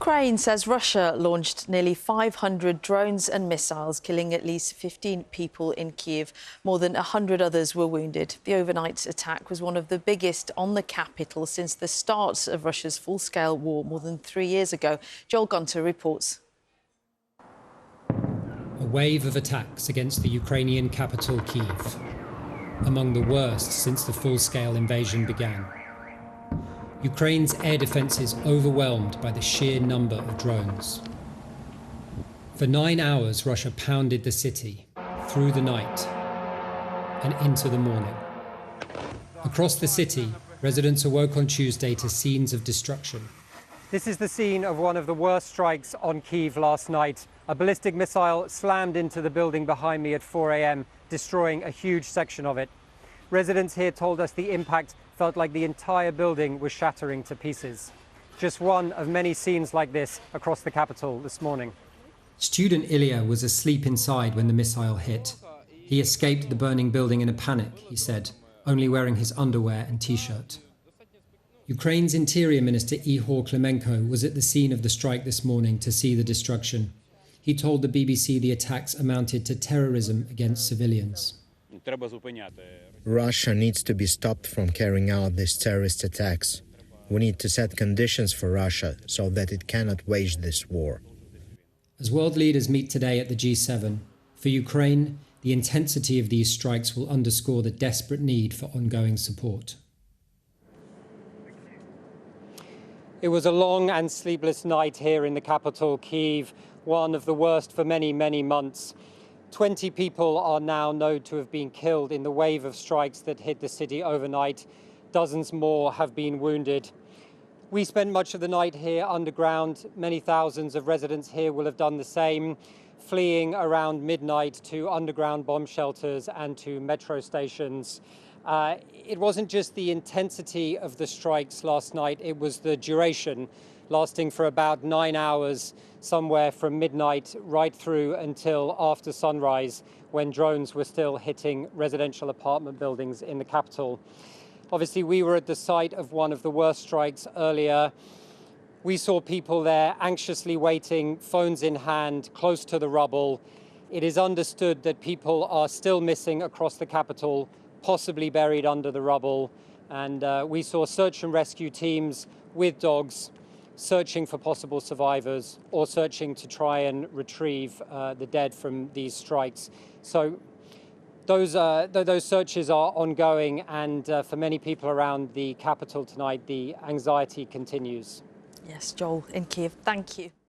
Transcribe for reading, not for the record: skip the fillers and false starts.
Ukraine says Russia launched nearly 500 drones and missiles, killing at least 15 people in Kyiv. More than 100 others were wounded. The overnight attack was one of the biggest on the capital since the start of Russia's full-scale war more than 3 years ago. Joel Gunter reports. A wave of attacks against the Ukrainian capital, Kyiv, among the worst since the full-scale invasion began. Ukraine's air defence is overwhelmed by the sheer number of drones. For 9 hours, Russia pounded the city through the night and into the morning. Across the city, residents awoke on Tuesday to scenes of destruction. This is the scene of one of the worst strikes on Kyiv last night. A ballistic missile slammed into the building behind me at 4 a.m., destroying a huge section of it. Residents here told us the impact felt like the entire building was shattering to pieces. Just one of many scenes like this across the capital this morning. Student Ilya was asleep inside when the missile hit. He escaped the burning building in a panic, he said, only wearing his underwear and t-shirt. Ukraine's Interior Minister Ihor Klimenko was at the scene of the strike this morning to see the destruction. He told the BBC the attacks amounted to terrorism against civilians. Russia needs to be stopped from carrying out these terrorist attacks. We need to set conditions for Russia so that it cannot wage this war. As world leaders meet today at the G7, for Ukraine, the intensity of these strikes will underscore the desperate need for ongoing support. It was a long and sleepless night here in the capital, Kyiv, one of the worst for many, many months. 20 people are now known to have been killed in the wave of strikes that hit the city overnight. Dozens more have been wounded. We spent much of the night here underground. Many thousands of residents here will have done the same, fleeing around midnight to underground bomb shelters and to metro stations. It wasn't just the intensity of the strikes last night, it was the duration, lasting for about 9 hours, somewhere from midnight right through until after sunrise, when drones were still hitting residential apartment buildings in the capital. Obviously, we were at the site of one of the worst strikes earlier. We saw people there anxiously waiting, phones in hand, close to the rubble. It is understood that people are still missing across the capital, possibly buried under the rubble. And we saw search and rescue teams with dogs searching for possible survivors or searching to try and retrieve the dead from these strikes. So those searches are ongoing, and for many people around the capital tonight, the anxiety continues. Yes, Joel in Kyiv, thank you.